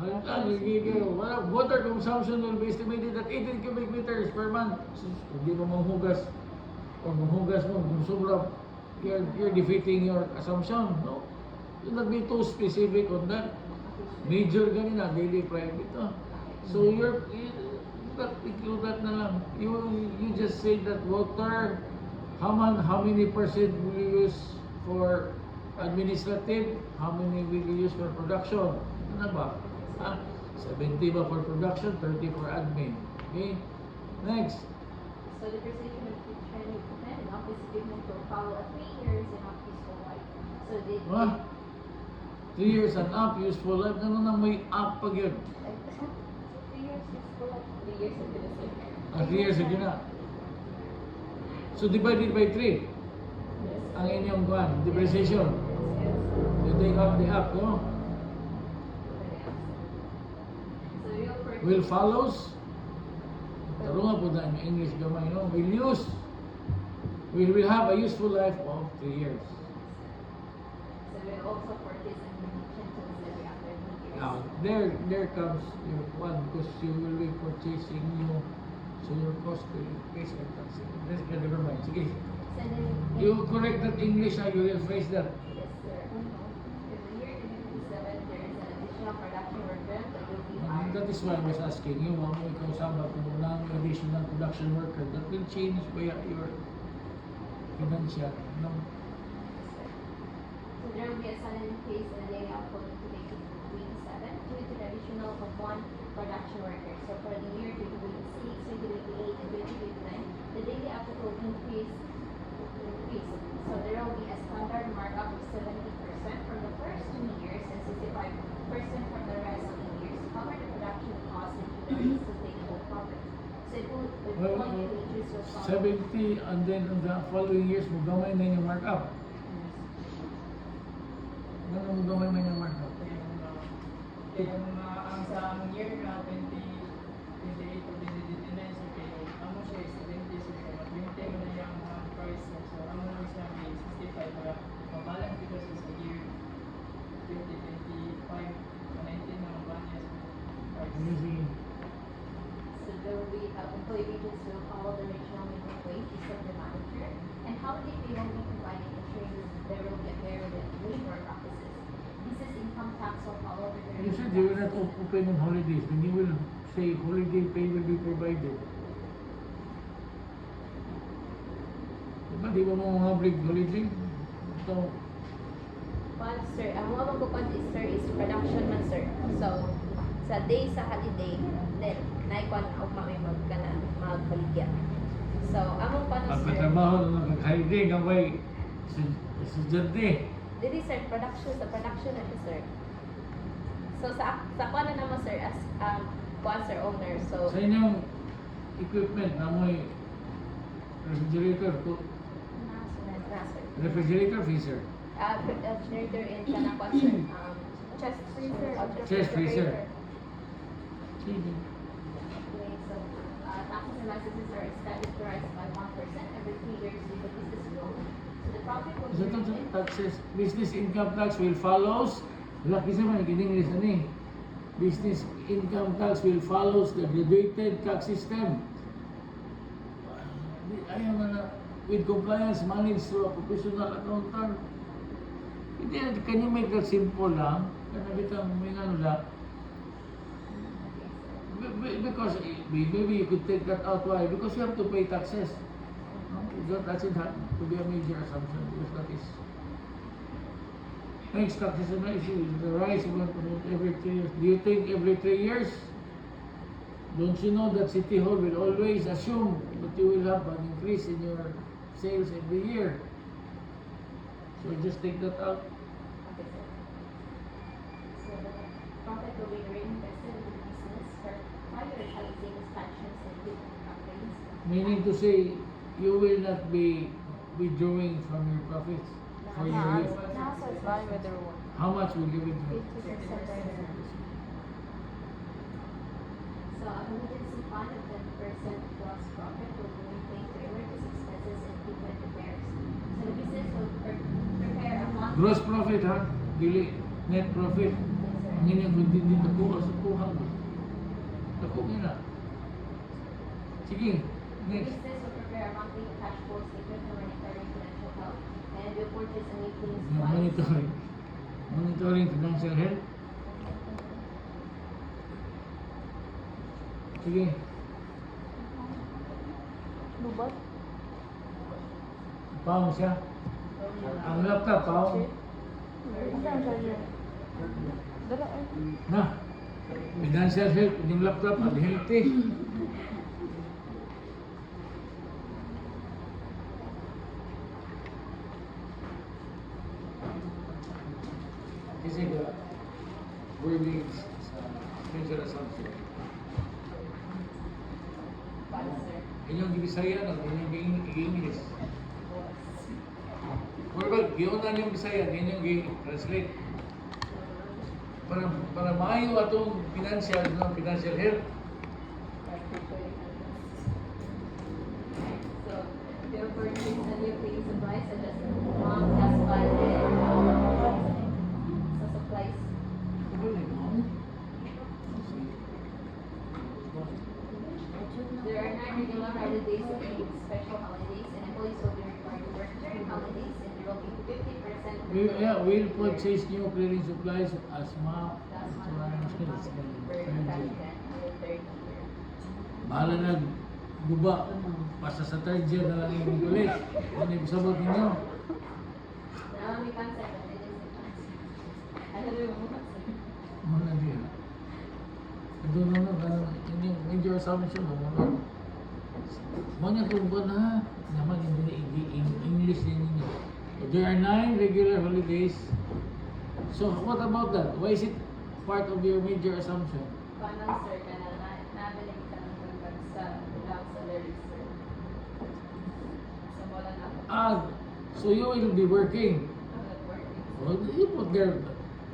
Water consumption will be estimated at 18 cubic meters per month. So, hindi mo manghugas o manghugas mo kung sobra, you're defeating your assumption. No? You'll not be too specific on that. Major ganina, daily private. So you include that na lang. You just say that water, how many percent will you use for administrative, how many will you use for production? Ano ba? 70 ba for production, 30 for admin. Okay? Next. So the precision of the training equipment and office equipment will follow at 3 years and up useful life. So the 3 years and up, useful life. Ano na may up pag yun? 3 years useful life. 3 years of the 3 years again na. So divided by 3. Yes. Ang inyong depreciation. You take out the up, no? So you'll purchase. Will follows. Taro nga po na in English gamay, no? Will have a useful life of 3 years. So we'll also purchase ammunition to the levy after 3 years. Now, there comes your one because you will be purchasing new, so your cost will increase by taxing. Never mind. Sige. So then You correct that English, you will phrase that. yes, sir. In the year 2027, there is an additional production worker that will be hired. That is why I was asking you, mo ikaw sama kung walang additional production worker, that will change by your financial, no? So there will be a sudden increase in the daily output in 2027 due to the additional of one production worker. So for the year 2026, 2028, and 2029, the daily output will increase. So there will be a standard markup of 70% from the first 2 years and 65% from the rest of the years to cover the production costs and to the sustainable profit. So it will reduce your cost. 70 and then on the following years, magamay na yung markup. Ganun magamay na yung markup. Ang sa year na 2028 to 2029, so ang mo siya is 70, so mag-maintain mo na yung price mo. So ang mo siya may 65 para mabalance because it's the year 2025 to 19 na mabalance price. Sige. So there will be employee agents will follow the regional minimum wages of the manager, and holiday pay will be provided, ensuring that there will be a fair labor practices. Business income tax will follow the You said you will not open on holidays, then you will say holiday pay will be provided. Diba, di ba mo mga break holiday? Ito, Well, sir, ang mga magkukon is, sir, is production man, sir. So, sa day sa holiday, then, naikon og mamimag ka na magbaligya. So, among paano, sir, pagkatrabaho na nag-holiday, gaway, estudyante. dili, sir, production, sa production na siya, sir. So, sa kuha na naman, sir, as, kuha, sir, owner. So, Sa inyong equipment na mo'y refrigerator, sir. refrigerator freezer, Generator in kana kuha, sir, chest freezer. chest freezer. Sige. Okay, so, taxes and licenses are statutorized by 1% every 3 years with the business growth. So, the profit will So, be ito taxes, business income tax will follows, laki sa mga in-English na ni. Business income tax will follows the graduated tax system. Ayaw na with compliance managed through a professional accountant. Hindi, can you make that simple lang? Kanabitang may ano lang. Because maybe you could take that out. Why? Because you have to pay taxes. No? That should have to be a major assumption because that is next taxes is an issue. The rise of every 3 years. Do you think every 3 years? Don't you know that City Hall will always assume that you will have an increase in your sales every year? So just take that out. Okay, sir. So the profit will be reinvested in the business for prioritizing expansions and different companies. Meaning to say, you will not be withdrawing from your profits for your year. NASA is buying with their one. How much will you withdraw? 50%. So a contingency fund of 10% gross profit will be maintained for emergency expenses and equipment repairs. So the business will prepare a monthly. Gross profit, ha? Dili net profit. Yes, sir. Ngayon yung hindi nakuha sa kuhang. Nakuha na. Sige, next. Business will prepare a monthly cash flow statement for monitoring financial health and will purchase a new cleaning Yeah, supplies. monitoring. Monitoring financial health. Sige. Lubat? Paong siya. Ang laptop, paong. Ano ang charger? Dala eh. Na. Financial health, yung laptop, unhealthy. Kasi the wordings sa major assumption. Paano, sir? Inyong Bisaya, no? Inyong English. Or ba, giunan yung Bisaya, inyong translate. Para maayo atong financial, no? Financial health. So, they'll purchase a new cleaning supplies such as gas balde, so supplies. There are 9 regular holidays and 8 special holidays, and employees will be required to work during holidays, and there will be 50%. We'll purchase new cleaning supplies as ma. Bahala na guba. Basta sa third year na lang yung ulit. Ano yung sabot ninyo? May concept, but it isn't concept. Ano yung concept? Mga diya. Ito naman, yun yung major assumption mo. Mga kung ba na, naman yung English din ninyo. There are 9 regular holidays. So what about that? Why is it part of your major assumption? Paano, sir, ka na nabalik ka ng pagkat sa ilang salary, sir? So, wala na ako. So you will be working. I'm not working. Well, you put there,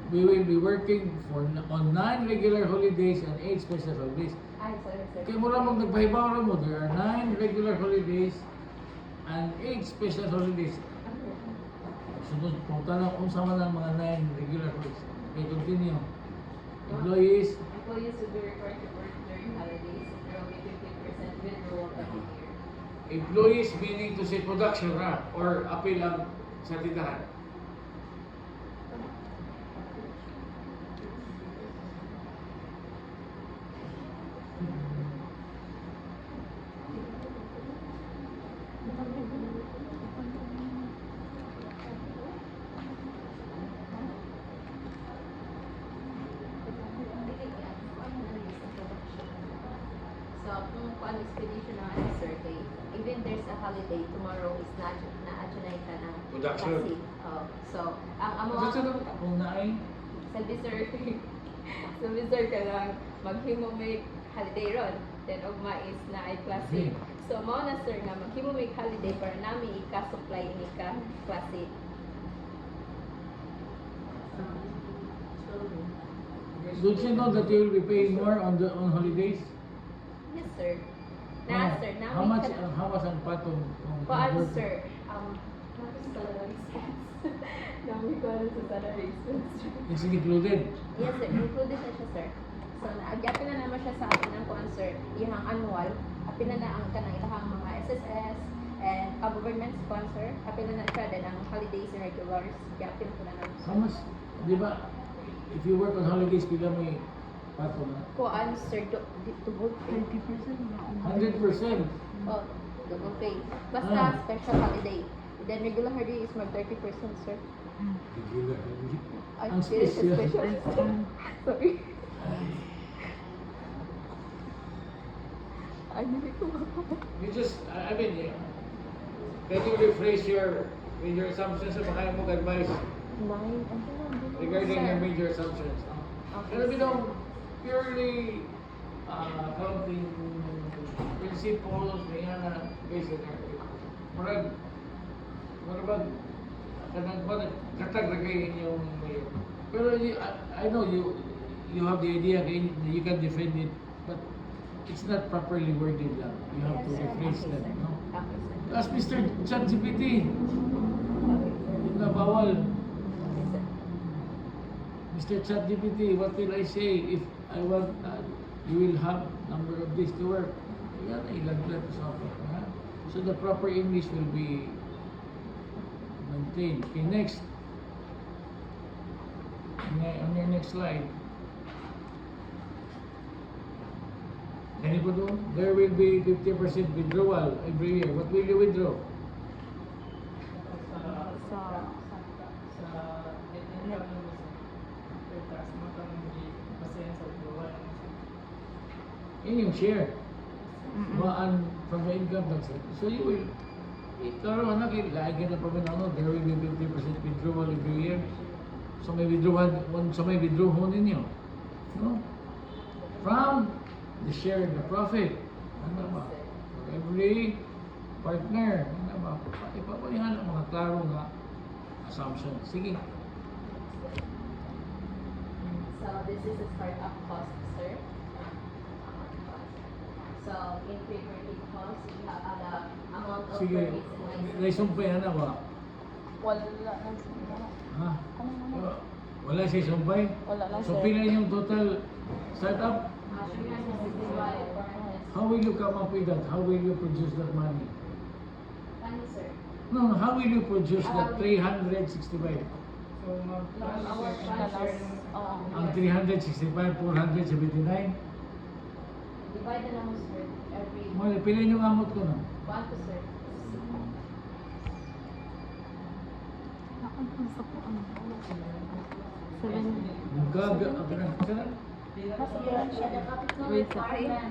we will be working on 9 regular holidays and 8 special holidays. Ay, sorry, sir. Kaya mo lang nagpahibaw mo, there are 9 regular holidays and 8 special holidays. Sunod, punta lang kung sama ng mga 9 regular holidays. Okay, continue. Employees, Employees will be required to work during holidays, and there will be 50% withdrawal every year. employees meaning to say production ha, or appeal lang sa tindahan. So, kung paano expedition ng ano, survey, even there's a holiday, tomorrow is na-adjunay ka ng Production. kasi. So, ang amo Kasi sa kung naay, sabi sir, sabi sir ka lang, maghimo may holiday ron. Then, ugma is na ay klase. So, mao na sir nga, maghimo may holiday para namin ika-supply ni ka-klase. don't you know that you will be paying more on holidays? Yes, sir. Na, sir, How namin much ka na. how much ang patong Paano, sir? Namin sa salary expense. Namin ko ano sa salary expense. It's included. Yes, sir. Included na siya, sir. So, naagyapi na naman siya sa atin ng kuan, sir. Ihang annual. Apil na na ang kanang ilahang mga SSS and government sponsor. Apil na na siya. Then, ang holidays and regulars. Yapin ko na naman, sir. How much, di ba, if you work on holidays, pila may patong na? Kuan, sir, double pay. 100%. Oh, double pay. Basta Ah. special holiday. Then, regular holiday is mag 30%, sir. Ay, Ang this is special. special. Sorry. Ay, hindi ko You just, I mean, can you rephrase your major assumptions sa mga mong advice regarding your major assumptions? Pero binong purely accounting principles na yan na based on your marag kanang katag na kayo inyong mayor. Pero I know you have the idea okay, you can defend it, but it's not properly worded lang. You have to rephrase that, no? Ask Mr. ChatGPT. Yung na bawal. Mr. ChatGPT, what will I say if I want, you will have number of days to work. Yan, ilaglag sa software. Ha? So the proper English will be maintained. Okay, next. On your next slide. Can you put on? There will be 50% withdrawal every year. What will you withdraw? Sa net income ng gusto. After tax, matang basayan sa withdrawal. Yun yung share. Mm-mm. Maan from the income tax. So you will, ikaw anak, lagi na pa ano, there will be 50% withdrawal every year. So may withdrawal, so may withdraw ho ninyo. No? From the share the profit. Ano ba? For every partner. Ano ba? Ipapahingan ang mga klaro nga assumption. Sige. So this is the startup cost, sir. So in pre-working cost, we have the amount of Sige. permits and licenses. Naisumpay, ano ba? Wala lang sir. Ha? Ano naman? Wala siya sumpay? Wala lang So sir. pila yung total startup? 365. How will you come up with that? How will you produce that money? Ano, sir? No, how will you produce that 365? So, Our Oo. Ang 365, 479? divide na lang, sir. Every Mali, pila yung amot ko na? one to, sir. Nakapunsa po ano. 7. Gaga, kana. Wait, sir.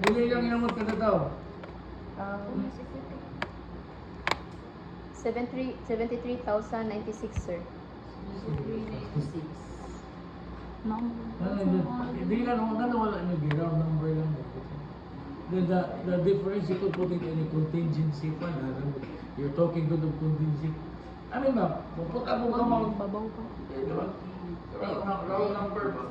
Bili lang yung amot kada tao. 73,096, sir. Ma'am. Hindi lang, wala nyo, ground number lang. The difference, you could put it in a contingency fund. You're talking to the contingency. I mean ba, pupunta mo ka mag... Babaw pa. Round number ba?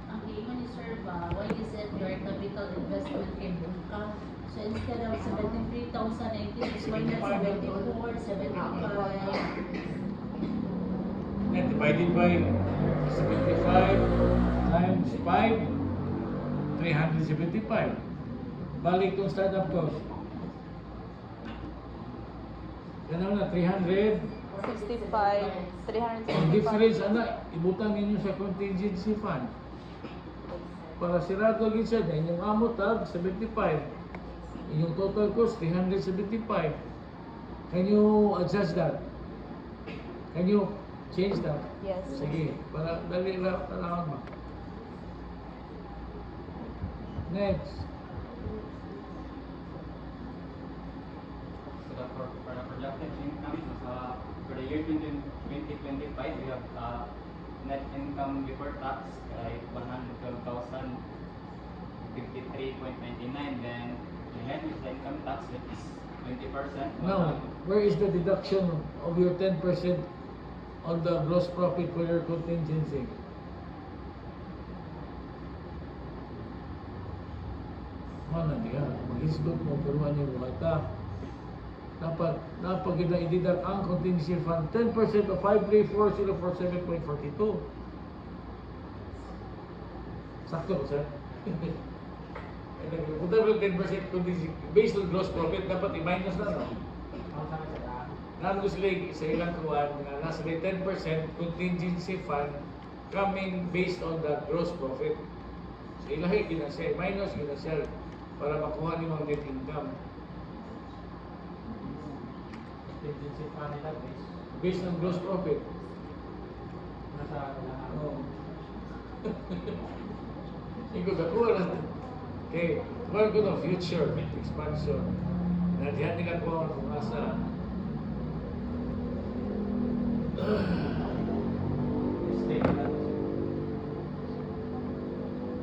Ang imo ni Sir ba, why is it your capital investment kay Bulka? So instead of 73,086, why not 74, 75? And divided by 75 times 5, 375. Balik kung startup cost. Ganun na, 300. 65. Ang 365. difference, ibutang ninyo sa contingency fund. Para sirado agad siya, dahil yung amot tag 75. Yung total cost, 375. Can you adjust that? Can you change that? Yes. Sige, para dali lang mo. Next. So for the projected income, for the year 2025, we have net income before tax, 112,053.99. Then the net is the income tax, that is 20%. Now, where is the deduction of your 10% on the gross profit for your contingency? Mana dia, mag-isgot mo, pero ano yung buhata. Dapat kita i-deduct ang contingency fund 10% of 534,047.42. Sakto ba, sir? Kung dapat 10% contingency, based on gross profit, dapat i-minus na, no? Nandun sila sa ilang kuwan na nasa 10% contingency fund coming based on the gross profit. So ilahi, ginasya, minus ginasya para makuha niyo ang net income. Contingency fund nila Based on gross profit. nasa Oh. Ikaw nakuha lang. Okay, kuha ko ng future expansion. Nadihan nila ko kung nasa state na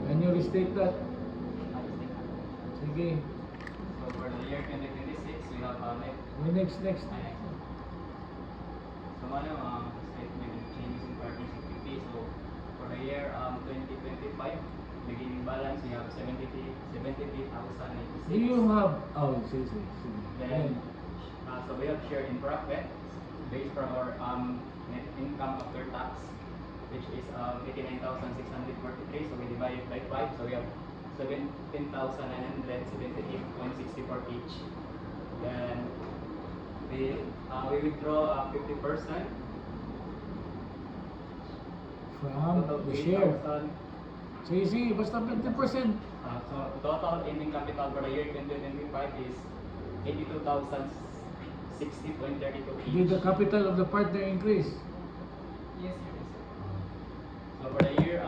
can you restate that? Sige. So for the year 2026, we have net. Next. So statement of changes in partnership fee. So for the year 2025, beginning balance, we have 73,086. Do you have, oh, sige. Then, so we have share in profit based from our net income after tax, which is 89,643. So we divide it by 5. So we have 17,978.64 each. Then we withdraw 50%. From the share. 8,000. Sige, basta 50%. So total ending capital for the year 2025 is 82,060.32 Did each. the capital of the partner increase? Yes, sir. So for the year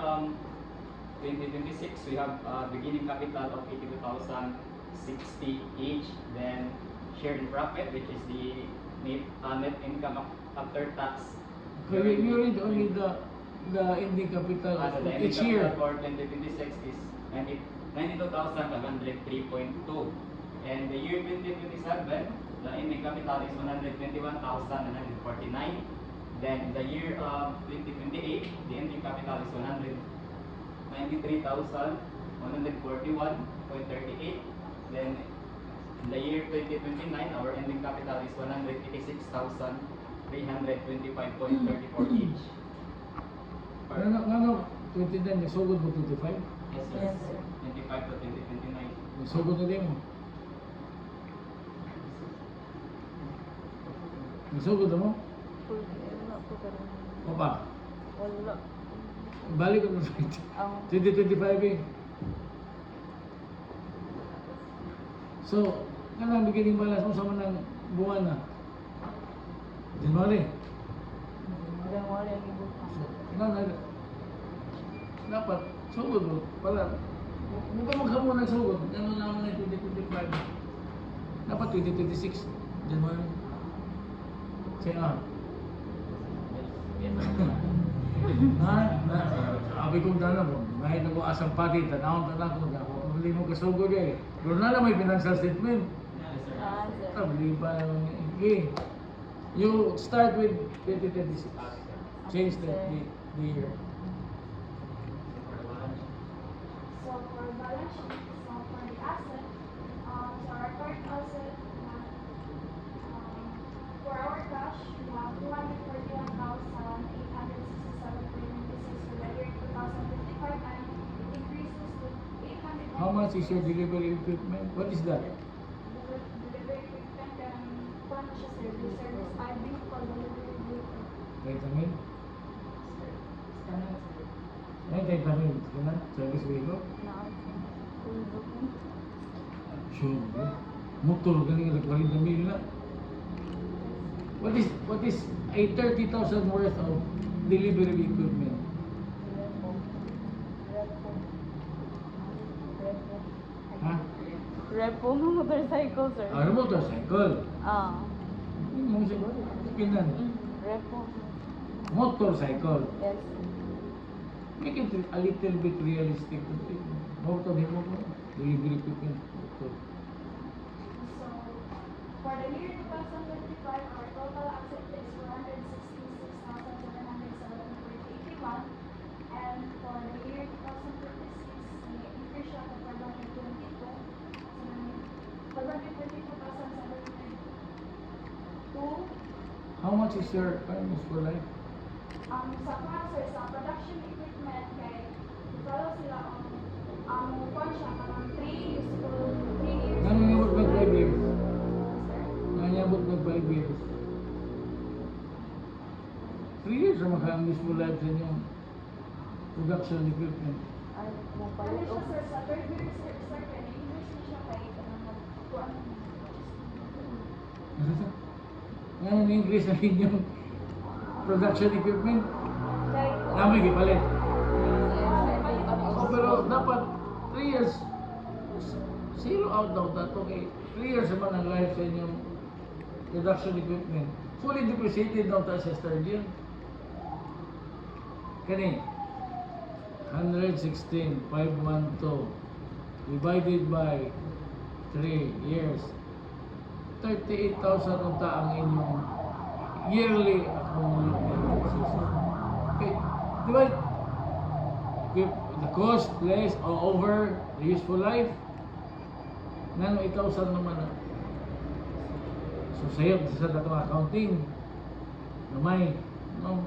2026, we have beginning capital of 82,060 each. Then share in profit, which is the net income after tax. Okay, you read only the ending capital So the of ending each year. capital for 2026 is 92,503.2. And the year 2027, the ending capital is 121,949. Then the year 2028, the ending capital is 193,141.38. Then in the year 2029, our ending capital is 186,325.34 each. Ano, 29, nasugod mo 25? Yes, sir. Yes, sir. 25 to 2029. Nasugod na din mo. Nasugod na mo? Wala po ka rin. O pa? Wala. Balik ko na Ang 2025 eh. So, kanang beginning balance mo sa manang buwan na. January. wala yung ibutang. Dapat, sugod mo. Pala, huwag ka maghamo ng sugod. Ano naman na 2025. Dapat 2026. January. Sige nga. Ha? Sabi kong tanong mo, kahit ako asang pati, tanawang ko na ako. Hindi mo kasugod eh. Pero na lang may financial statement. Ah, sir. Tabli pa yung okay. You start with 2026. Change the year. So for balance sheet, so for the asset, so our current asset, for our cash, we have 241,867.96 for the year 2055, and it increases to 800. How much is your delivery equipment? What is that? Delivery equipment and paano siya service? I think for delivery equipment. Vitamin? Standard, sir. Ay, vitamin. Kena? Service vehicle? Na, tulog. Sure. Motor galing na 40 mil na. What is a 30,000 worth of delivery equipment? Repo. Repo. Repo. Ha? Repo ng motorcycle, sir. Ah, motorcycle. Ah. Yung mga siguro, kinan. Repo. Motorcycle. Yes. Make it a little bit realistic. Motor, mo ko. Delivery equipment. Motor. So, for the year 2025, our total asset is 466,707.81. And for the year 2026, we increase siya to 522,702. How much is your earnings for life? Sa mga sir, sa production equipment, kay follow sila ang kwan siya, parang 3 years. Nangangabot mag 5 years. Sir? Nangangabot mag 5 years. 3 years na maka-miss mo life sa inyong production equipment. Ay, Ano mapalit siya o. sir, sa third year sir, kaya na-increase na siya kay kuan. Ngayon, na-increase na inyong production equipment. Kay, Namin gipalit. sir, Oh, pero dapat 3 years. Zero out daw that. Okay. 3 years naman ang life sa inyong production equipment. Fully depreciated daw tayo sa third year. Kani, 116,512 divided by 3 years. 38,000 ang taang inyong yearly accumulated expenses. Okay, divide the cost less or over the useful life. Nano 8,000 naman na. So sayop sa datong accounting. Gamay, no?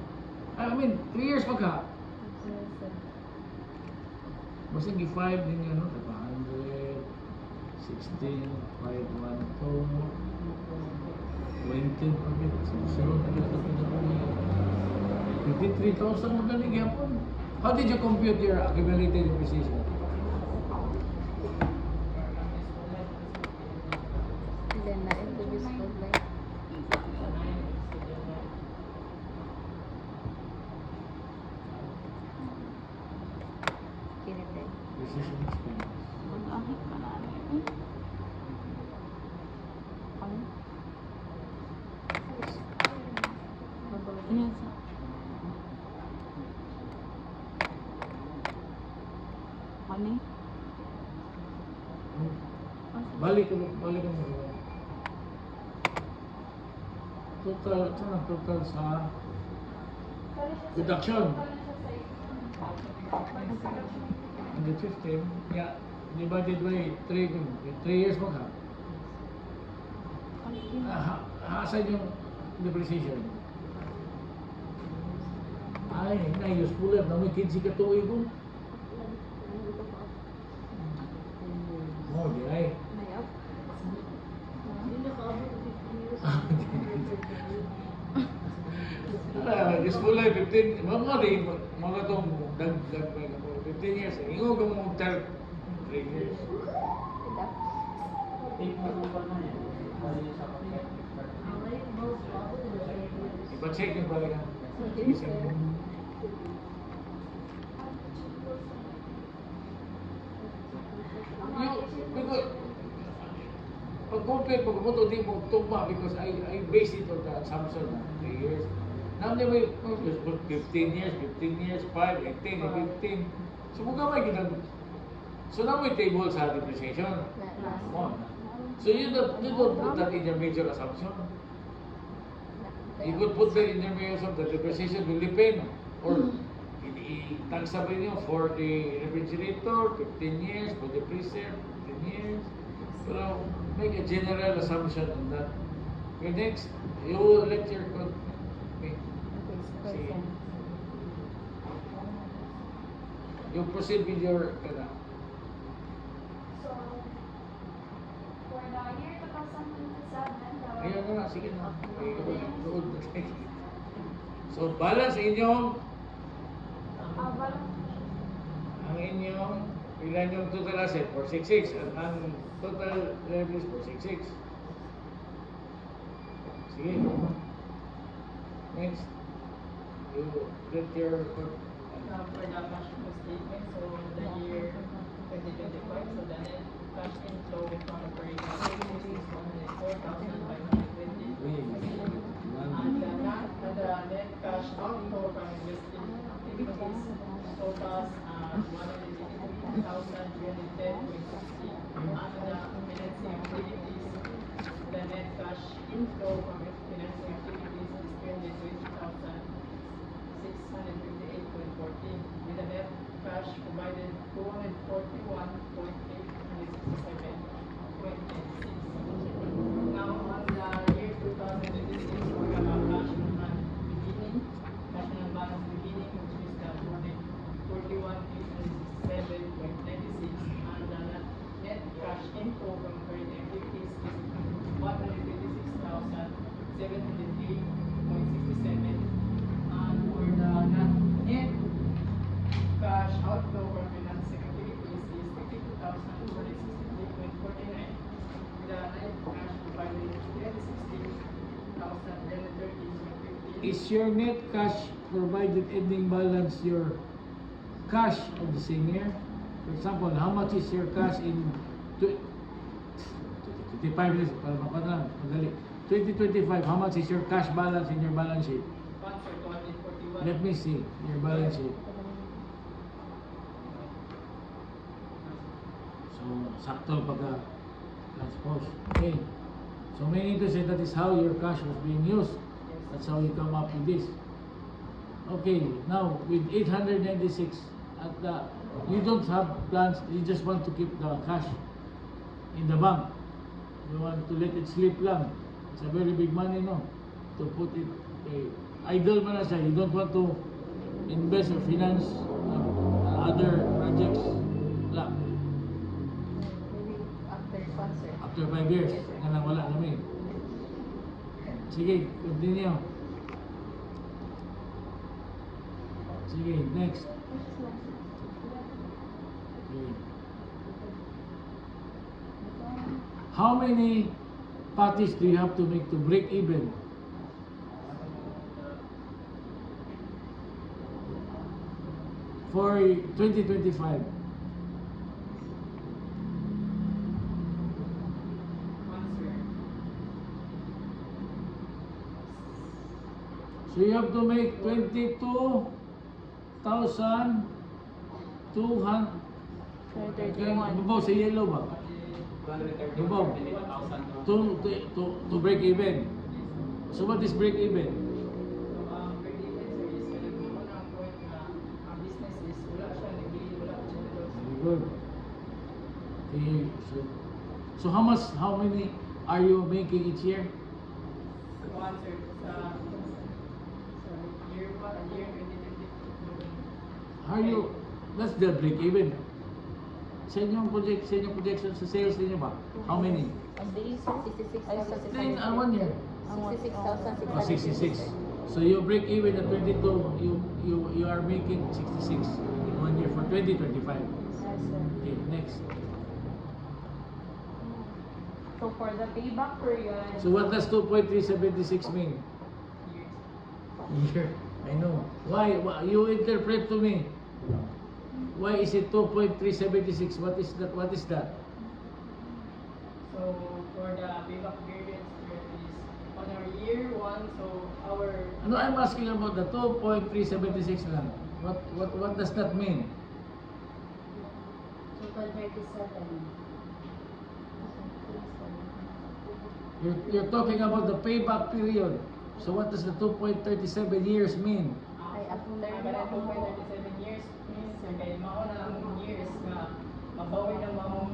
I mean, 3 years pa ka. Basta gi 5 din ano, 100, 16, 5, 1, 2, 20, okay. Sunod na kita pinapuni. 53,000 mo galing yapon. How did you compute your accumulated depreciation? Then na ito useful like. Kinete. Depreciation expense. Mag-ahit ka na. Ano? Yes. Money? Balik mo. Total, ito na total sa deduction. 115, yeah, divided by 3 years mo ka. Asan yung depreciation? Ay, na-useful lang. May 15 ka tuwi ko. Oh, di ay. Useful lang, 15. Mga rin, mga itong dagdag pa ako. 15 years. Ingo kung mong 3 years. Take mo pa na yan. Bali sa paket. Ipa-check yung balik ka. Because pag-compare, pag-umuto, di mo tugma because I based it on the assumption na 3 years. Now, di ba 15 years, 5, 18, 15. So, kung may ginag... So, now may table sa depreciation. One. So, you don't put that in your major assumption. You could put that in your major assumption. The depreciation will depend. Or, i-tagsabay nyo for the refrigerator, 15 years, for the freezer, 15 years. Pero, make a general assumption on that. Okay, next, you let your... Okay. See. You proceed with your... So, for the year 2027, Ayan na, sige na. Doon. So, balance inyong ang inyong ilan yung total asset? 466. Ang total liabilities 466. Sige. Next. You let your... For the cash flow statement, so the year 2025, so the net cash inflow from operating activities is 104,520. And the net cash outflow from investing activities totals 183,310.60. And the financing activities, the net cash inflow from financing activities is 320,658.14. With the net cash provided 241,867.26. Now on the year 2026, we have our cash on hand beginning, cash on balance beginning, which is the 41,867.96, and the net cash inflow from operating activities is 156,703.67, and for the net cash outflow from financing activities is 52,263.49, with the net cash provided 360,330.50. Is your net cash provided ending balance your cash of the same year? For example, how much is your cash in 25 years? Para mapadala, madali. 2025, how much is your cash balance in your balance sheet? Funds are 241. Let me see your balance sheet. So, sakto pagka transpose. Okay. So, meaning to say that is how your cash was being used. That's how you come up with this. Okay, now with 896 at the, you don't have plans, you just want to keep the cash in the bank. You want to let it sleep lang. It's a very big money, no? To put it, idle man na siya. You don't want to invest or finance other projects? Wala. Maybe after sponsor. After 5 years, Yes, sir. nga nang wala namin. Sige, continue. Sige, next. Okay. How many parties do you have to make to break even? For 2025. Answer. So you have to make 22,200. 31. Babaw sa yellow ba? 231,000. To break even. So what is break even? So, break even sir is kanang mo na ang point na ang business is wala siya nag-gain, wala siya nag-loss. Very good. Okay, so how many are you making each year? So, answer sa year 2022. How you, that's the break even. Sa inyong projection sa sales ninyo ba? How many? Ang days, sir, 66,600. In 1 year. 66,600. Oh, 66. So you break even at 22, you are making 66 in 1 year for 2025. Yes, sir. Okay, next. So for the payback period, So what does 2.376 mean? Years. Year. I know. Why? You interpret to me. Why is it 2.376? What is that? What is that? So, for the payback period sir, is on our year 1, so our No, I'm asking about the 2.376 lang. What does that mean? Total 37. You're talking about the payback period. So what does the 2.37 years mean? Ay, after Ang ganang 2.37 years means sir, kay mao na ang years nga mabawi na maong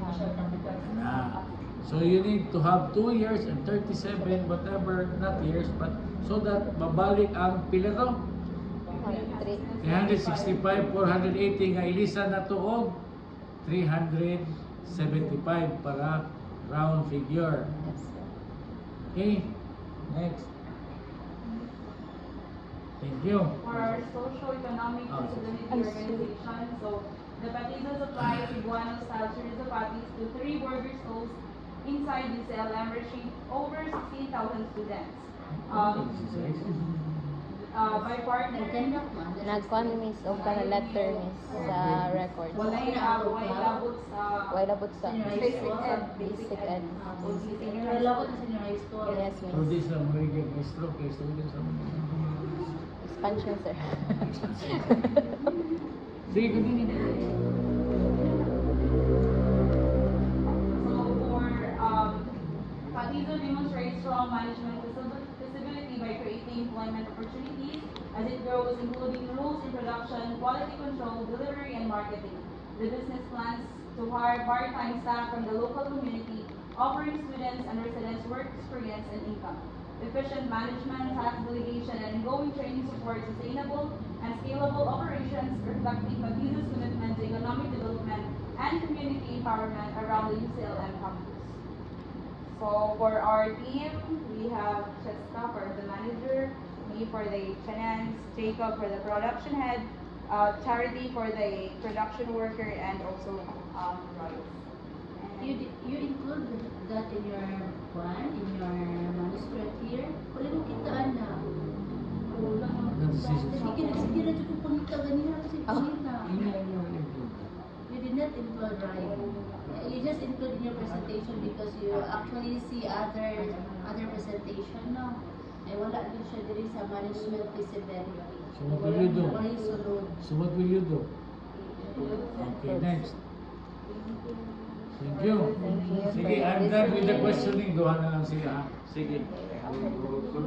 initial capital. Nah. So you need to have 2 years and 37 whatever, not years, but so that mabalik ang pila to? 365, 480 nga ilisa na to og 375 para round figure. Yes, sir. Okay, next. Thank you. for our socio-economic Ah, disability I'm organization, so the Patiza supplies Iguano style chorizo patties to 3 burger stalls inside the CLM reaching over 16,000 students. By partner, Nagkandak man. Nagkuhan miss o ka letter miss sa records. walay labot sa Why labot sa Basic ed. basic ed. Pero labo na sa inyo high school. Yes, So miss. this lang magiging may stroke kay students naman. Expansion, sir. Sige, continue. So for Patizo demonstrates strong management visibility by creating employment opportunities as it grows, including rules in production, quality control, delivery, and marketing. The business plans to hire part-time staff from the local community, offering students and residents work experience and income. Efficient management, task delegation, and ongoing training support sustainable and scalable operations, reflecting Patizo's commitment to economic development and community empowerment around the UCLM campus. So for our team, we have Cheska for the manager, me for the finance, Jacob for the production head, Charity for the production worker, and also Royce. You include that in your plan, in your manuscript here. Wala mo kitaan na. Sige na dito pangita ganyan kasi Gina. You did not include right. You just include in your presentation because you actually see other presentation no. Ay wala din siya diri sa management visibility. So what will you do? Wala yung sulod. So what will you do? Okay, next. Thank you. Thank you. Sige, I'm done with the questioning. Gawa na lang sila. Ha? Sige. Sir.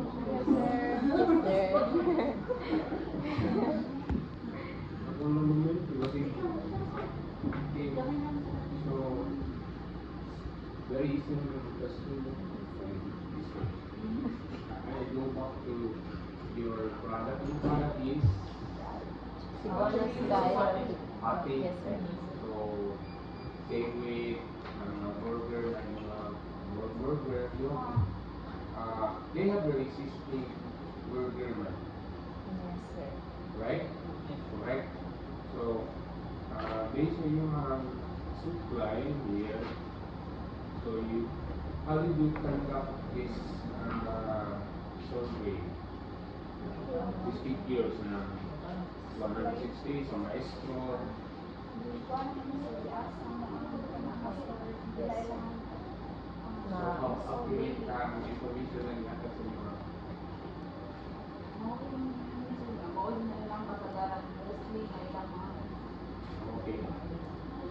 So, very simple question. I go back to your product. Your product is Sibuyas, guys. Pati. Yes, sir. So, same with burger, like burger, they have their existing burger man, Yes, sir. right? Correct. So, based on yung supply here, so how did you conduct this survey? These figures na 160 sa maestro, so how accurate ang information na nilakad sa inyo? Okay.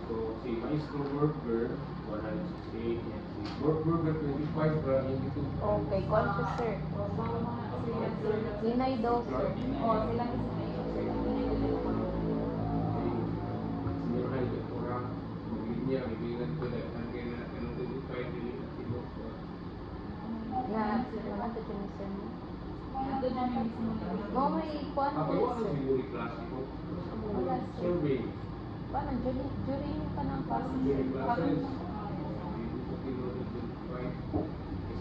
So, si Maestro Burger, 168, and si Burger 25, hindi ko. Okay, conscious, sir. Inay daw, sir. Sila mismo Senior high doctora, maglinya, ibigan ko na, hanggang na, anong 25, dili na kilo. Na, naman to dyan, sir. Ito dyan yung mismo. Mo may kuwan Ako, po, ano sir. siguro klasiko? Wala, sir. Survey. Paano, during ka ng process, sir. During classes, hindi ko kilo na 25, kasi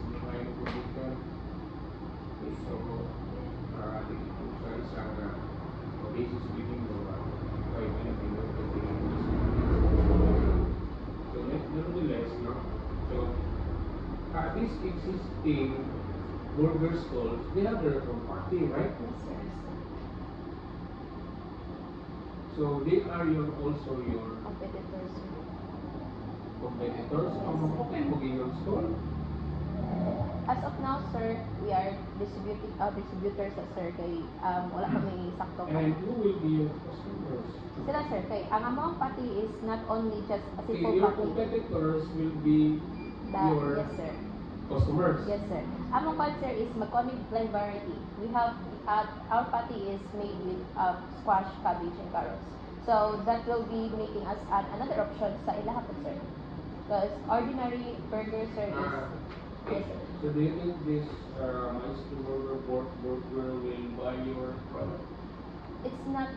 may kaya mo publikan. So, dito po sa isang basis reading mo, 5 minutes, so, nevertheless, no? So, these existing burger stalls, they have their own party, right? Yes, sir. So, they are also your Competitors, sir. competitors. Ang mga maging yung stall. As of now, sir, we are distributors sa sir kay wala kami sakto pa. And who will be your customers? Sila sir kay ang among pati is not only just a Okay, simple your pati. competitors will be your Yes, sir. customers. Yes, sir. Among pati sir is McCormick blend variety. We have our pati is made with squash, cabbage, and carrots. So that will be making us add another option sa ilaha po, sir. Because ordinary burger, sir, is yes, sir. So do you think this Maestro Burger will buy your product? It's not,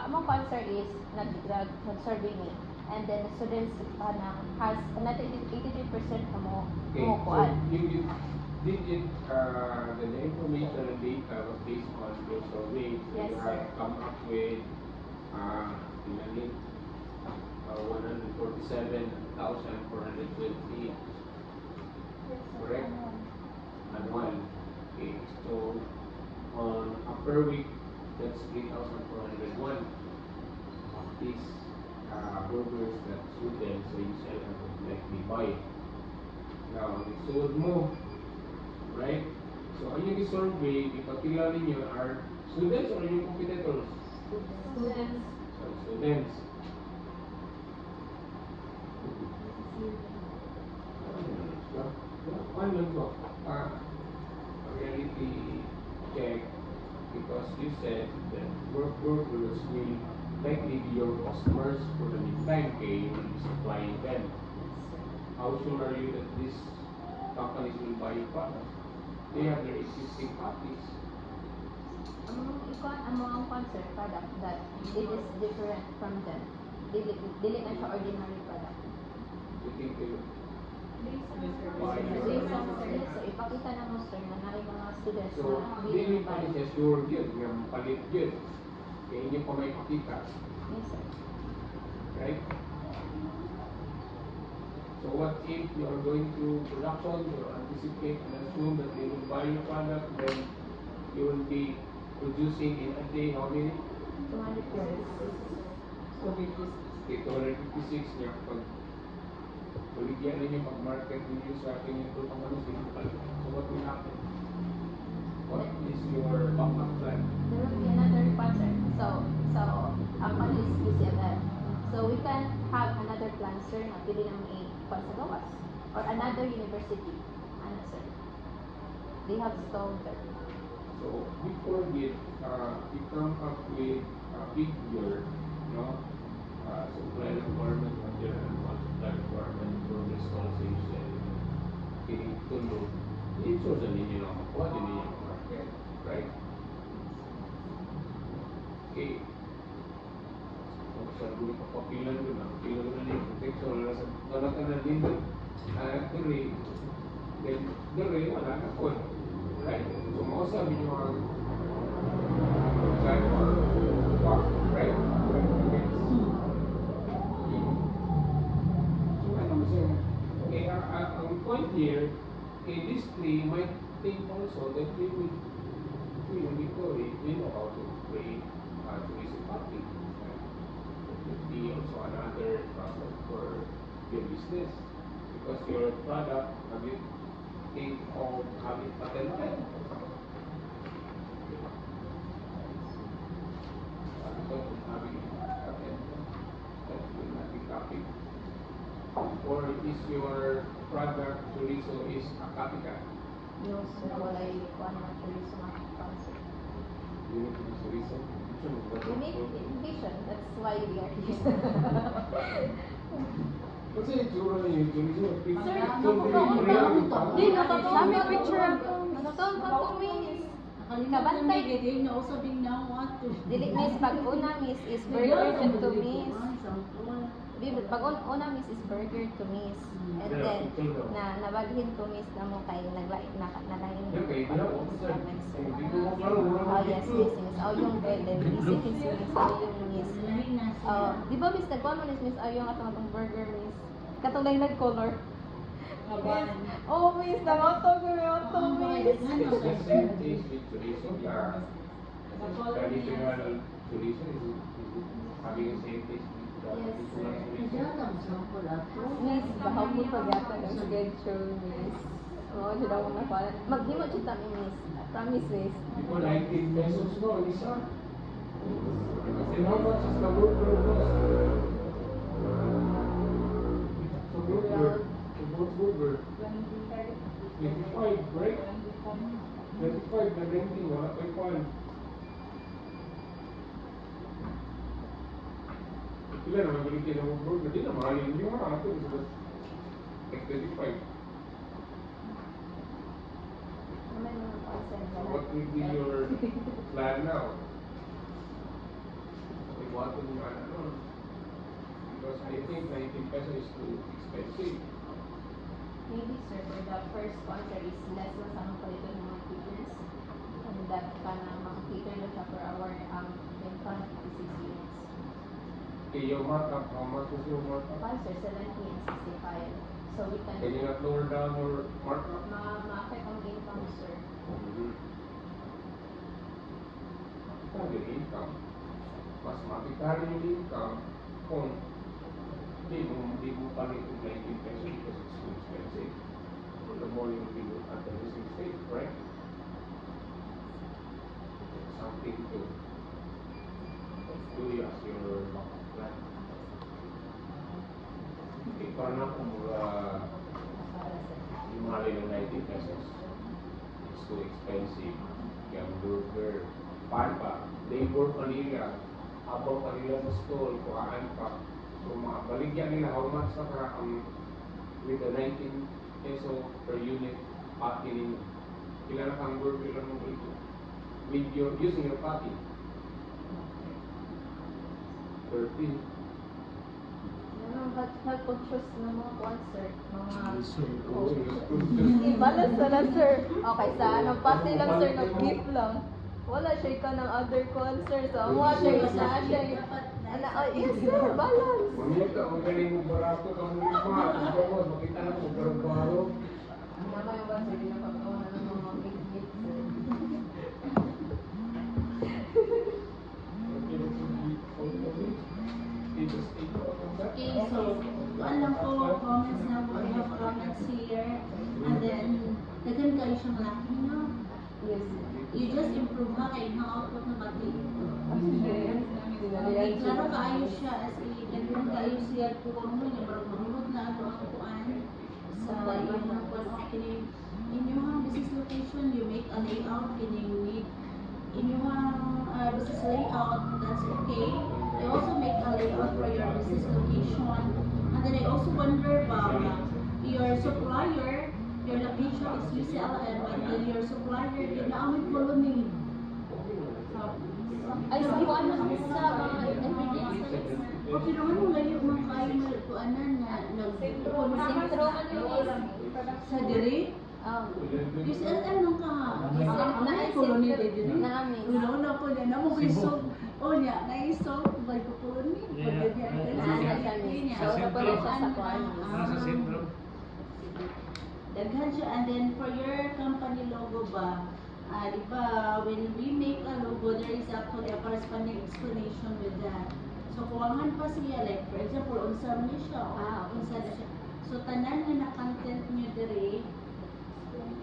among concern is nag-survey me. And then the students has another 83% mo Okay, mo so kuan. you did it, the information and data was based on your survey. So Yes, you sir. have come up with, ilan yun? 147,420. Correct? Annual. Okay, so on a per week, that's 3,401 of these burgers that students so you sell and would likely buy. Now, the sold mo, right? So, ang yung survey, ipakilala niyo are students or yung competitors? Students. So, students. One lang po, reality check, because you said that burgers will likely be your customers for the meantime, okay, you will be supplying them. How sure are you that these companies will buy your product? They have their existing copies. Among concern product that it is different from them. Dili na siya ordinary product. You think they will buy So, your based on product? sir, so ipakita na mo sir na may mga students So, na hindi willing pa buy. rin siya sure yun, yung palit yun. Kaya hindi pa may pakita, Yes, sir. right? So what if you are going to production, you anticipate and assume that they will buy your product, then you will be producing in a day how many? 200 pieces. Okay, 256 niya. Pag baligyan ninyo, pag-market ninyo sa ating ito companies, so what will happen? What is your backup plan? There will be another concern. So ang plan is UCLF. So we can have another plan, sir, na pili naman sa gawas. Or another university. Ano, sir? They have stalled there. So before you come up with a figure, no, supply requirement, material and supply requirement for this also you said, tinitulog, ito sa ninyo na makuha din ninyo ang market, right? Okay, papilan ko na yung protection wala ka na din diri wala na po right so mo sabi nyo ang drive or walk right so ano mo siya ang point here this tree might think also that we know how to create tourism party. It could be also another process for your business because your product have it think of having patented. Because of having patented, that will not be copied. Or is your product chorizo is a copycat? No, sir, wala yung kuha na chorizo na concept. Unique to chorizo? Unique vision, that's why we are here. Kasi yung tsura niya yung chorizo. Sir, Di, Sabi picture ako. Nagtuon pa ko, miss. Kabantay. Hindi na usap din na what to. Dili, miss, pag una, miss, is burger to miss. Pag una, miss, is burger to miss. And then, nabaghin to miss na mo kay nalain. Okay, ano? Oh, yes, miss. Oh, yung bread. Then, miss, miss. Oh, yung miss. Di ba, miss, nagkuhan mo, miss, oh, yung atong burger, miss. Katong lang color. Miss, oh, miss, nangotong ko yung otong, miss. The same taste with chorizo. Yeah. Traditional chorizo is having the same taste with traditional chorizo. Miss, bahaw mo pag-yata ng schedule, miss. Oo, siya daw muna pa. Maghimo siya kami, miss. Promise, miss. Before 19 pesos no, isa. And how much is the burger cost? The burger. 25, right? 25 na renting, wala pa yung Pila naman balikin ng burger, di na mahalin yung mga ato. Like 25. Naman yung consent So what will be your plan now? We want to ano? Because I think 19 pesos is too expensive. Maybe, sir, for the first sponsor is less lang sa mga palito ng mga figures. And that ka na makakater na siya for our 56 units. Okay, your markup, how much is your markup? Fine, sir, 70 and 65. So we Can can you not lower down your markup? ma-affect ang income, sir. Yung income. Mas mapitahan yung income kung hindi mo palit yung 19 pesos because it's too expensive. So the more you will at the missing state, right? Something to do as your plan. Okay, parang kung yung mali ng 19 pesos, it's too expensive. Yung burger, pa, labor pa nila, habang pa nila sa stall, kuhaan pa. So, baligyan nila how much na ka with the 19 peso per unit pati ninyo. Kailan na kang burger lang mo ito? With your, using your pati. 13. Ano, health conscious na mga concert, mga... Oh, Balance na lang, sir. Okay, sa anong pati lang, sir, nag-beef lang. Wala siya ka ng other concert. So, ang mga siya, isa siya. Yes, sir, balance. Mamaya ka, magaling mo barato ka mo yung mga. Ito mo, makita na mo, baro-baro. Ang nama yung ba, sir, pinapagawa na ng mga meat, sir. Okay, so alam ko, comments na po, I have comments here, and then, dagan kayo siya malaki, no? Yes. You just improve ha, kayo ng output na pati. Okay, Klaro kaayo siya, as in, dagan kayo siya, kung mo niya, parang mahulog na ako ang kuan sa iyong kuan, okay. In yung business location, you make a layout, in yung business layout, that's okay. They also make a layout for your business location. And then I also wonder about your supplier, your location is UCLM, and then your supplier, yun na ang colony. Ay, sa ano sa mga ingredients na O pero ano layo mga kayo malatuanan na Sentro man yun is sa diri? Is ano ka? Ano koloni diri? Namin. Una po niya, namo isog. O niya, naisog, may kukulon ni. So, wala siya sa kuan. Nasa sentro. Daghan siya, and then for your company logo ba, di ba, when we make a logo, there is actually a corresponding explanation with that. So, kuwangan pa siya, like, for example, unsa man siya, unsa na siya. So, tanan nga na content nyo diri,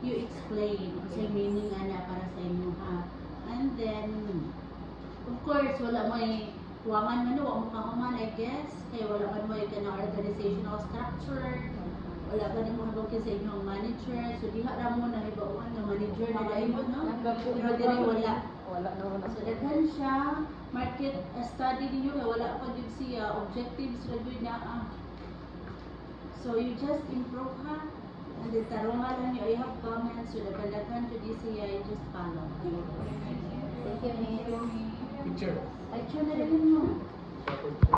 you explain, sa meaning ana para sa inyo ha. And then, of course, wala mo kuwangan man, wala mo kahuman, I guess, kaya wala man mo yung organizational structure, wala ka na mo habang sa inyong manager, so diha ra mo na ibauan ng manager na dahil mo, no? Pero diri wala. Wala na wala. So daghan siya, market study ninyo, kaya wala pa yun siya, objectives ra yun na So you just improve ha, and then tarungan lang nyo, I have comments, so daghan to this siya, you just follow. Thank you, Miss. Picture. Actually na rin mo.